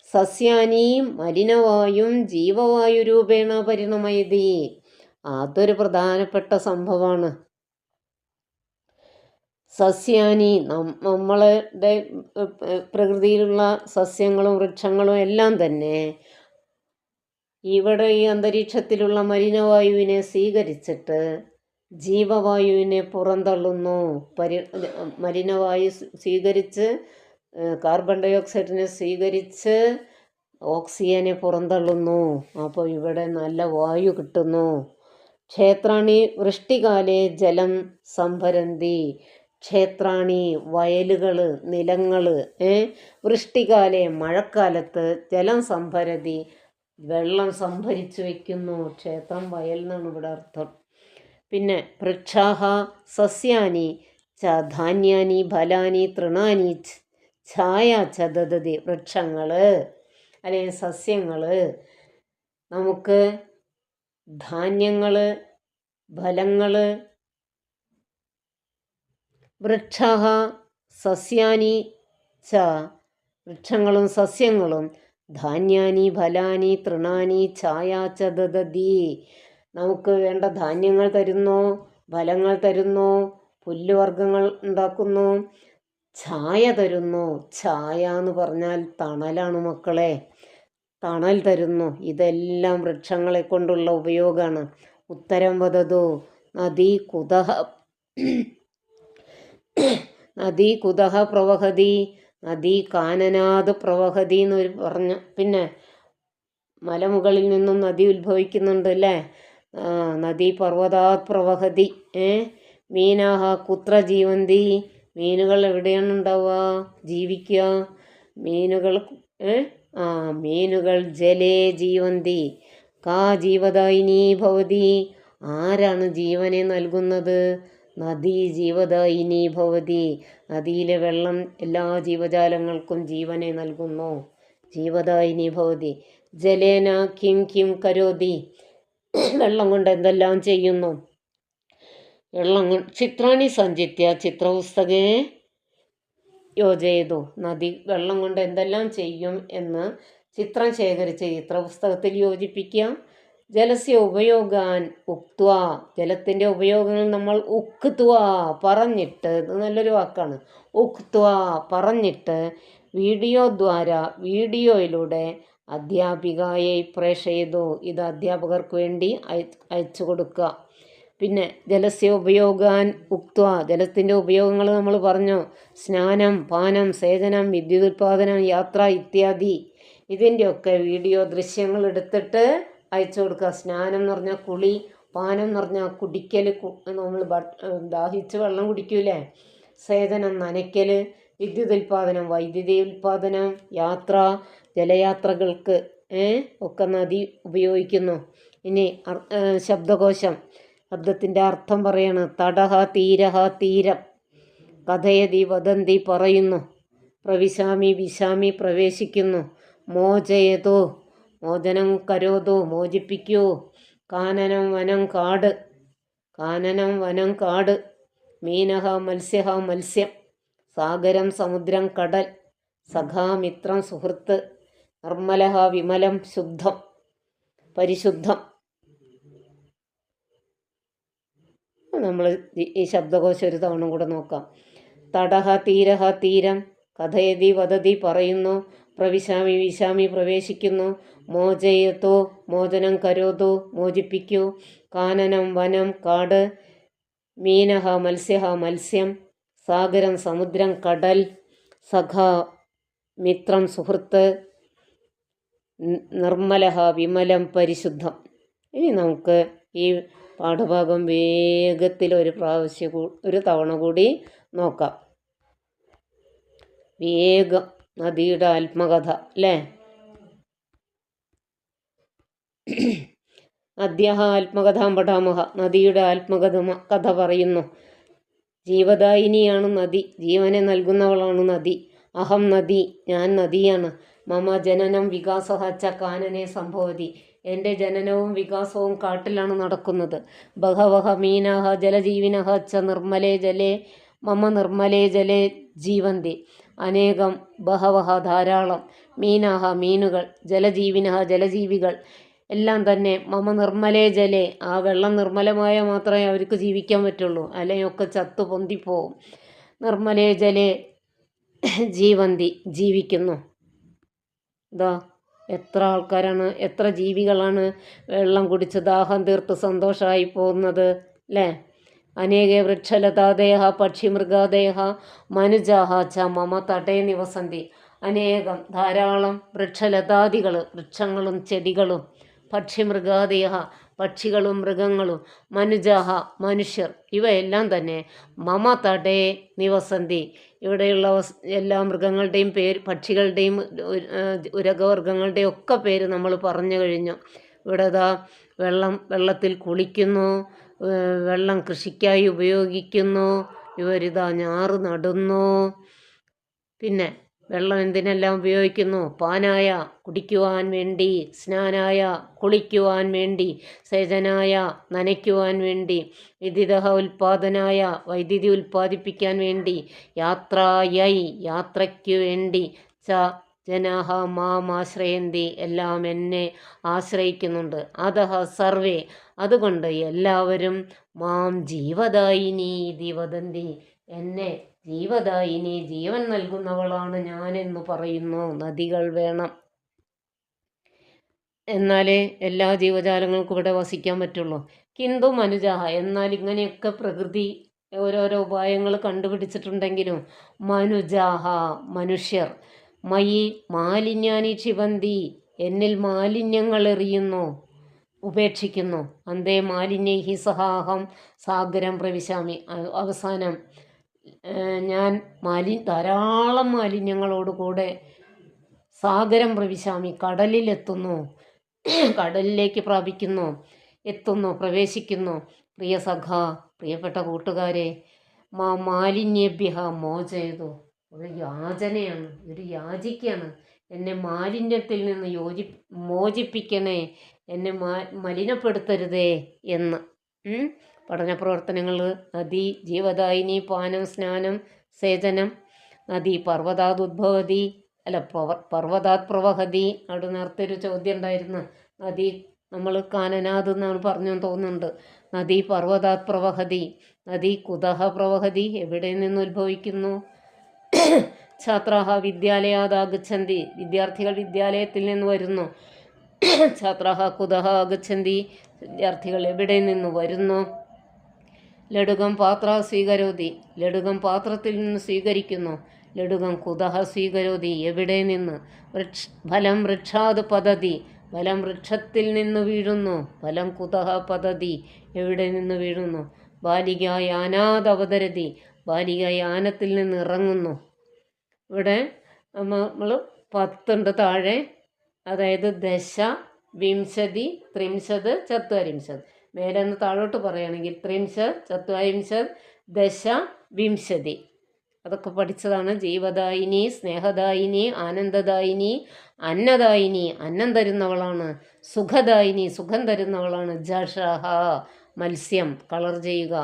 സസ്യാനി മലിനവായും ജീവവായുരൂപേണ പരിണമയതി. അതൊരു പ്രധാനപ്പെട്ട സംഭവമാണ്. സസ്യാനി നമ്മളുടെ പ്രകൃതിയിലുള്ള സസ്യങ്ങളും വൃക്ഷങ്ങളും എല്ലാം തന്നെ ഇവിടെ ഈ അന്തരീക്ഷത്തിലുള്ള മലിനവായുവിനെ സ്വീകരിച്ചിട്ട് ജീവവായുവിനെ പുറന്തള്ളുന്നു. മലിനവായു സ്വീകരിച്ച് കാർബൺ ഡൈ ഓക്സൈഡിനെ സ്വീകരിച്ച് ഓക്സിജനെ പുറന്തള്ളുന്നു. അപ്പോൾ ഇവിടെ നല്ല വായു കിട്ടുന്നു. ക്ഷേത്രാണി വൃഷ്ടികാലേ ജലം സംഭരന്തി. ക്ഷേത്രാണി വയലുകൾ, നിലങ്ങൾ. വൃഷ്ടികാലേ മഴക്കാലത്ത് ജലം സംഭരതി വെള്ളം സംഭരിച്ചു വയ്ക്കുന്നു. ക്ഷേത്രം വയൽ എന്നാണ് ഇവിടെ അർത്ഥം. പിന്നെ വൃക്ഷാഹ സസ്യാനി ച ധാന്യാനി ഫലാനി തൃണാനി ഛായ ച ദദതി. വൃക്ഷങ്ങൾ അല്ലെങ്കിൽ സസ്യങ്ങൾ നമുക്ക് ധാന്യങ്ങൾ, ഫലങ്ങൾ. വൃക്ഷാഹ സസ്യാനി ച വൃക്ഷങ്ങളും സസ്യങ്ങളും ധാന്യാനി ഫലാനി തൃണാനി ഛായ ച ദദതി. നമുക്ക് വേണ്ട ധാന്യങ്ങൾ തരുന്നു, ഫലങ്ങൾ തരുന്നു, പുല്ലുവർഗ്ഗങ്ങൾ ഉണ്ടാക്കുന്നു, ഛായ തരുന്നു. ഛായ എന്ന് പറഞ്ഞാൽ തണലാണ് മക്കളെ. തണൽ തരുന്നു. ഇതെല്ലാം വൃക്ഷങ്ങളെ കൊണ്ടുള്ള ഉപയോഗമാണ്. ഉത്തരം വദതു. നദി കുതഹ പ്രവഹതി. നദി കാനനാത് പ്രവഹതി എന്ന് പറഞ്ഞു. പിന്നെ മലമുകളിൽ നിന്നും നദി ഉത്ഭവിക്കുന്നുണ്ട് അല്ലേ. നദി പർവ്വതാത് പ്രവഹതി. മീനാഹ കുത്ര ജീവന്തി. മീനുകൾ എവിടെയാണ് ഉണ്ടാവുക, ജീവിക്കുക? മീനുകൾ ജലേ ജീവന്തി. കാ ജീവദായിനി ഭവതി. ആരാണ് ജീവനെ നൽകുന്നത്? നദി ജീവദായിനി ഭവതി. നദിയിലെ വെള്ളം എല്ലാ ജീവജാലങ്ങൾക്കും ജീവനെ നൽകുന്നു. ജീവദായിനി ഭവതി. ജലേന കിം കിം കരോതി. വെള്ളം കൊണ്ട് എന്തെല്ലാം ചെയ്യുന്നു? ചിത്രാണി സഞ്ചിത്യ ചിത്രപുസ്തകേ യോജയതു. നദി വെള്ളം കൊണ്ട് എന്തെല്ലാം ചെയ്യും എന്ന് ചിത്രം ശേഖരിച്ച് ചിത്രപുസ്തകത്തിൽ യോജിപ്പിക്കുക. ജലസ്യ ഉപയോഗാൻ ഉക്ത്വ. ജലത്തിൻ്റെ ഉപയോഗങ്ങൾ നമ്മൾ ഉക്ത്വ പറഞ്ഞിട്ട്, ഇത് നല്ലൊരു വാക്കാണ്, ഉക്ത്വ പറഞ്ഞിട്ട് വീഡിയോയിലൂടെ അധ്യാപികയെ പ്രേഷയതു. ഇത് അധ്യാപകർക്ക് വേണ്ടി അയച്ചു കൊടുക്കുക. പിന്നെ ജലസ്യ ഉപയോഗാൻ ഉക്ത്വ. ജലത്തിൻ്റെ ഉപയോഗങ്ങൾ നമ്മൾ പറഞ്ഞു. സ്നാനം, പാനം, സേചനം, വിദ്യുതുൽപാദനം, യാത്ര ഇത്യാദി. ഇതിൻ്റെയൊക്കെ വീഡിയോ ദൃശ്യങ്ങൾ എടുത്തിട്ട് അയച്ചു കൊടുക്കുക. സ്നാനം എന്ന് പറഞ്ഞാൽ കുളി, പാനം എന്ന് പറഞ്ഞാൽ കുടിക്കൽ, നമ്മൾ ദാഹിച്ച് വെള്ളം കുടിക്കൂലേ, സേചനം നനയ്ക്കൽ, വിദ്യുതുൽപാദനം വൈദ്യുതി ഉൽപാദനം, യാത്ര ജലയാത്രകൾക്ക് ഒക്കെ നദി ഉപയോഗിക്കുന്നു. ഇനി ശബ്ദകോശം, ശബ്ദത്തിൻ്റെ അർത്ഥം പറയാണ്. തടഹ തീരഹ തീരം. കഥയതി വദന്തി പറയുന്നു. പ്രവിശാമി വിശാമി പ്രവേശിക്കുന്നു. മോചയതോ മോചനം കരോതോ മോചിപ്പിക്കൂ. കാനനം വനം കാട്. കാനനം വനം കാട്. മീനഹ മത്സ്യഹ മത്സ്യം. സാഗരം സമുദ്രം കടൽ. സഖാമിത്രം സുഹൃത്ത്. നിർമ്മലഹ വിമലം ശുദ്ധം പരിശുദ്ധം. നമ്മൾ ഈ ശബ്ദകോശം ഒരു തവണ കൂടെ നോക്കാം. തടഹ തീരഹ തീരം. കഥയതി വദതി പറയുന്നു. പ്രവിശാമി വിശാമി പ്രവേശിക്കുന്നു. മോചയത്തോ മോചനം കരോതോ മോചിപ്പിക്കൂ. കാനനം വനം കാട്. മീനഹ മത്സ്യഹ മത്സ്യം. സാഗരം സമുദ്രം കടൽ. സഖ മിത്രം സുഹൃത്ത്. നിർമ്മലഹ വിമലം പരിശുദ്ധം. ഇനി നമുക്ക് ഈ പാഠഭാഗം വേഗത്തിൽ ഒരു തവണ കൂടി നോക്കാം. വേഗം നദിയുടെ ആത്മകഥ അല്ലേ. അദ്യഹ ആത്മകഥാം പഠാമഹ. നദിയുടെ കഥ പറയുന്നു. ജീവദായിനിയാണ് നദി, ജീവനെ നൽകുന്നവളാണ് നദി. അഹം നദി, ഞാൻ നദിയാണ്. മമ ജനനം വികാസഃ ച കാനനെ സംഭവതി. എൻ്റെ ജനനവും വികാസവും കാട്ടിലാണ് നടക്കുന്നത്. ബഹവഹ മീനാഹ ജലജീവിനഃ ച നിർമ്മലേ ജലേ മമ നിർമ്മലേ ജലേ ജീവന്തി. അനേകം, ബഹവഹ ധാരാളം, മീനാഹ മീനുകൾ, ജലജീവിനഃ ജലജീവികൾ എല്ലാം തന്നെ മമ നിർമ്മലേ ജലേ, ആ വെള്ളം നിർമ്മലമായ മാത്രമേ അവർക്ക് ജീവിക്കാൻ പറ്റുള്ളൂ, അല്ലെങ്കിൽ ഒക്കെ ചത്തു പൊന്തിപ്പോവും. നിർമ്മലേ ജലേ ജീവന്തി, ജീവിക്കുന്നു. ഇതാ എത്ര ആൾക്കാരാണ്, എത്ര ജീവികളാണ് വെള്ളം കുടിച്ച് ദാഹം തീർത്ത് സന്തോഷമായി പോകുന്നത് അല്ലേ. അനേക വൃക്ഷലതാദേഹ പക്ഷിമൃഗാദേഹ മനുജാഹ ച മമ തടേ നിവസന്തി. അനേകം, ധാരാളം വൃക്ഷലതാദികൾ, വൃക്ഷങ്ങളും ചെടികളും, പക്ഷിമൃഗാദേഹ പക്ഷികളും മൃഗങ്ങളും, മനുജാഹ മനുഷ്യർ, ഇവയെല്ലാം തന്നെ മമ തടേ നിവസന്തി. ഇവിടെയുള്ള എല്ലാ മൃഗങ്ങളുടെയും പേര്, പക്ഷികളുടെയും ഉരകവർഗങ്ങളുടെയും ഒക്കെ പേര് നമ്മൾ പറഞ്ഞു കഴിഞ്ഞു. ഇവിടെ ദാ വെള്ളത്തിൽ കുളിക്കുന്നു, വെള്ളം കൃഷിക്കായി ഉപയോഗിക്കുന്നു, ഇവരിതാ ഞാറ് നടുന്നു. പിന്നെ വെള്ളം എന്തിനെല്ലാം ഉപയോഗിക്കുന്നു? പാനായ കുടിക്കുവാൻ വേണ്ടി, സ്നാനായ കുളിക്കുവാൻ വേണ്ടി, സേചനായ നനയ്ക്കുവാൻ വേണ്ടി, വിദ്യുതഃ ഉൽപാദനായ വൈദ്യുതി ഉൽപ്പാദിപ്പിക്കാൻ വേണ്ടി, യാത്രായായി യാത്രയ്ക്കു വേണ്ടി, ച ജനാഹ മാം ആശ്രയന്തി എല്ലാം എന്നെ ആശ്രയിക്കുന്നുണ്ട്. അതഹ സർവേ അതുകൊണ്ട് എല്ലാവരും മാം ജീവദായിനി ഇതി വദന്തി എന്നെ ജീവദായിനി ജീവൻ നൽകുന്നവളാണ് ഞാനെന്ന് പറയുന്നു. നദികൾ വേണം, എന്നാലേ എല്ലാ ജീവജാലങ്ങൾക്കും ഇവിടെ വസിക്കാൻ പറ്റുള്ളൂ. കിന്തു മനുജാഹ, എന്നാൽ ഇങ്ങനെയൊക്കെ പ്രകൃതി ഓരോരോ ഉപായങ്ങൾ കണ്ടുപിടിച്ചിട്ടുണ്ടെങ്കിലും മനുജാഹ മനുഷ്യർ മയി മാലിന്യാനി ക്ഷിപന്തി എന്നിൽ മാലിന്യങ്ങൾ എറിയുന്നു, ഉപേക്ഷിക്കുന്നു. അന്തേ മാലിന്യൈഹി സഹാഹം സാഗരം പ്രവിശാമി. അവസാനം ഞാൻ ധാരാളം മാലിന്യങ്ങളോടുകൂടെ സാഗരം പ്രവിശാമി കടലിലെത്തുന്നു, കടലിലേക്ക് പ്രവേശിക്കുന്നു. പ്രിയ സഖ, പ്രിയപ്പെട്ട കൂട്ടുകാരെ, മാലിന്യേഭ്യഃ മോചയതു. ഒരു യാചനയാണ്, ഒരു യാചിക്കാണ്. എന്നെ മാലിന്യത്തിൽ നിന്ന് മോചിപ്പിക്കണേ, എന്നെ മലിനപ്പെടുത്തരുതേ എന്ന്. പഠന പ്രവർത്തനങ്ങൾ: നദി ജീവദായിനി, പാനം സ്നാനം സേചനം. നദി പർവ്വതാദുദ്ഭവതി, അല്ല പർവ്വതാത് പ്രവഹതി. അവിടെ നേരത്തെ ഒരു ചോദ്യം ഉണ്ടായിരുന്നു. നദി നമ്മൾ കാനനാത് എന്നാണ് പറഞ്ഞു തോന്നുന്നുണ്ട്. നദി പർവ്വതാത് പ്രവഹതി. നദി കുതഃ പ്രവഹതി, എവിടെ നിന്ന് ഉത്ഭവിക്കുന്നു? ഛാത്രാഹ വിദ്യാലയാത് ആഗച്ഛന്തി, വിദ്യാർത്ഥികൾ വിദ്യാലയത്തിൽ നിന്ന് വരുന്നു. ഛാത്രാഹ കുതഃ ആഗച്ഛന്തി, വിദ്യാർത്ഥികൾ എവിടെ നിന്ന് വരുന്നു? ലഡുകം പാത്ര സ്വീകരോതി, ലഡുകം പാത്രത്തിൽ നിന്ന് സ്വീകരിക്കുന്നു. ലഡുകം കുതഃ സ്വീകരോതി, എവിടെ നിന്ന്? ഫലം വൃക്ഷാത് പതതി, ഫലം വൃക്ഷത്തിൽ നിന്ന് വീഴുന്നു. ഫലം കുതഃ പതതി, എവിടെ നിന്ന് വീഴുന്നു? ബാലിക യാനാത് അവതരതി, ബാലിക യാനത്തിൽ നിന്ന് ഇറങ്ങുന്നു. ഇവിടെ നമ്മൾ 10 താഴെ, അതായത് ദശ വിംശതി ത്രിംശത് ചത്വരിംശത്. മേലെ നിന്ന് താഴോട്ട് പറയുകയാണെങ്കിൽ ത്രിംശത് ചത്വരിംശത് ദശ വിംശതി. അതൊക്കെ പഠിച്ചതാണ്. ജീവദായിനി, സ്നേഹദായിനി, ആനന്ദദായിനി, അന്നദായിനി, അന്നം തരുന്നവളാണ്. സുഖദായിനി, സുഖം തരുന്നവളാണ്. ജഷഹ, മത്സ്യം, കളർ ചെയ്യുക.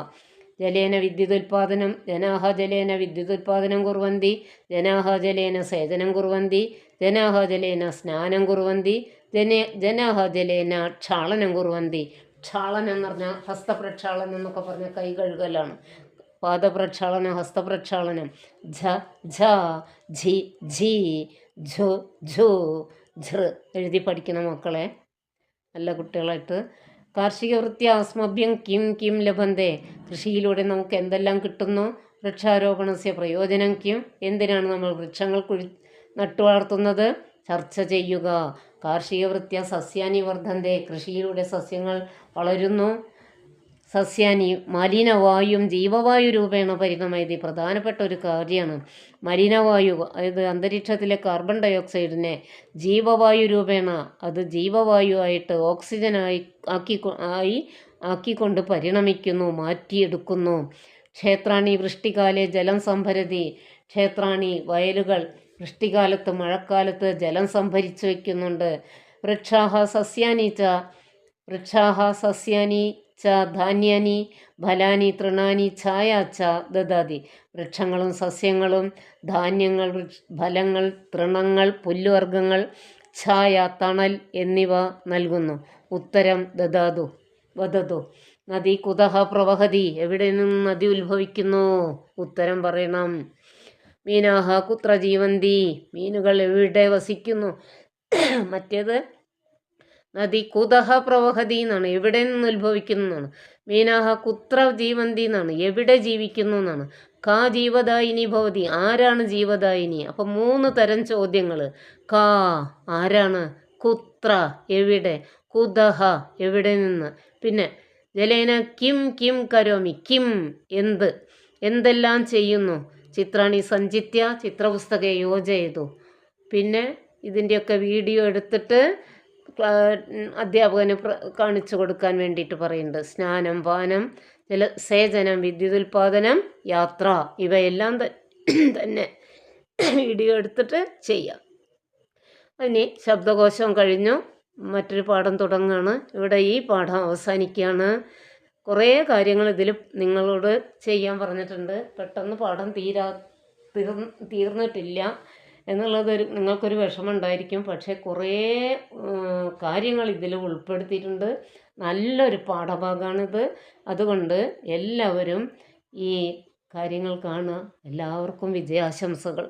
ജലേന വിദ്യുതുൽപാദനം, ജനാഹ ജലേന വിദ്യുതുൽപാദനം കുർവന്തി, ജനാഹ ജലേന സേചനം കുർവന്തി, ജനാഹ ജലേന സ്നാനം കുർവന്തി, ജനാഹ ജലേന ക്ഷാളനം കുർവന്തി. ക്ഷാളനം എന്ന് പറഞ്ഞാൽ ഹസ്തപ്രക്ഷാളനം എന്നൊക്കെ പറഞ്ഞാൽ കൈ കഴുകലാണ്. പാദപ്രക്ഷാളനം, ഹസ്തപ്രക്ഷാളനം. ഝ ഝ ഝി ഝി ഝു ഝു ഝൃ എഴുതി പഠിക്കണം മക്കളെ, നല്ല കുട്ടികളായിട്ട്. കാർഷിക വൃത്തി അസ്മഭ്യം കിം കിം ലഭന്തേ, കൃഷിയിലൂടെ നമുക്ക് എന്തെല്ലാം കിട്ടുന്നു? വൃക്ഷാരോപണസ്യ പ്രയോജനം കിം, എന്തിനാണ് നമ്മൾ വൃക്ഷങ്ങൾ നട്ടുവളർത്തുന്നത്? ചർച്ച ചെയ്യുക. കാർഷിക വൃത്യ സസ്യാനി വർദ്ധന്തേ, കൃഷിയിലൂടെ സസ്യങ്ങൾ വളരുന്നു. സസ്യാനി മലിനവായും ജീവവായു രൂപേണ പരിണമയതി. പ്രധാനപ്പെട്ട ഒരു കാര്യമാണ് മലിനവായു, അതായത് അന്തരീക്ഷത്തിലെ കാർബൺ ഡയോക്സൈഡിനെ ജീവവായു രൂപേണ അത് ജീവവായു ആയിട്ട് ഓക്സിജനായി ആക്കിക്കൊണ്ട് പരിണമിക്കുന്നു, മാറ്റിയെടുക്കുന്നു. ക്ഷേത്രാണി വൃഷ്ടികാലെ ജലം സംഭരതി. ക്ഷേത്രാണി വയലുകൾ വൃഷ്ടികാലത്ത് മഴക്കാലത്ത് ജലം സംഭരിച്ചു വയ്ക്കുന്നുണ്ട്. വൃക്ഷാഹ സസ്യാനി ച ധാന്യാനി ഫലാനി തൃണാനി ഛായ ച ദദാതി. വൃക്ഷങ്ങളും സസ്യങ്ങളും ധാന്യങ്ങൾ, ഫലങ്ങൾ, തൃണങ്ങൾ, പുല്ലുവർഗ്ഗങ്ങൾ, ഛായ തണൽ എന്നിവ നൽകുന്നു. ഉത്തരം വദതു. നദി കുതഹ പ്രവഹതി. എവിടെ നിന്ന് നദി ഉത്ഭവിക്കുന്നു? ഉത്തരം പറയണം. മീനാഹ കുത്ര ജീവന്തി. മീനുകൾ എവിടെ വസിക്കുന്നു? മറ്റേത് നദി കുതഹ പ്രവഹതി എന്നാണ്, എവിടെ നിന്ന് ഉത്ഭവിക്കുന്നു എന്നാണ്. മീനാഹ കുത്ര ജീവന്തി എന്നാണ്, എവിടെ ജീവിക്കുന്നു എന്നാണ്. കാ ജീവദായിനി ഭവതി. ആരാണ് ജീവദായിനി? അപ്പം 3 തരം ചോദ്യങ്ങൾ. കാ ആരാണ്, കുത്ര എവിടെ, കുതഹ എവിടെ നിന്ന്. പിന്നെ ജലേന കിം കരോമി. കിം എന്തെല്ലാം ചെയ്യുന്നു. ചിത്രാണി സഞ്ചിത്യ ചിത്രപുസ്തക യോജയതു. പിന്നെ ഇതിൻ്റെയൊക്കെ വീഡിയോ എടുത്തിട്ട് അധ്യാപകന് കാണിച്ചു കൊടുക്കാൻ വേണ്ടിയിട്ട് പറയുന്നുണ്ട്. സ്നാനം, പാനം, ജലസേചനം, വിദ്യുതുൽപാദനം, യാത്ര, ഇവയെല്ലാം തന്നെ വീഡിയോ എടുത്തിട്ട് ചെയ്യാം. ഇനി ശബ്ദകോശം കഴിഞ്ഞു, മറ്റൊരു പാഠം തുടങ്ങുകയാണ്. ഇവിടെ ഈ പാഠം അവസാനിക്കുകയാണ്. കുറേ കാര്യങ്ങൾ ഇതിൽ നിങ്ങളോട് ചെയ്യാൻ പറഞ്ഞിട്ടുണ്ട്. പെട്ടെന്ന് പാഠം തീർന്നിട്ടില്ല എന്നുള്ളതൊരു നിങ്ങൾക്കൊരു വിഷമം ഉണ്ടായിരിക്കും. പക്ഷേ കുറേ കാര്യങ്ങൾ ഇതിൽ ഉൾപ്പെടുത്തിയിട്ടുണ്ട്. നല്ലൊരു പാഠഭാഗമാണിത്. അതുകൊണ്ട് എല്ലാവരും ഈ കാര്യങ്ങൾ കാണുക. എല്ലാവർക്കും വിജയാശംസകൾ.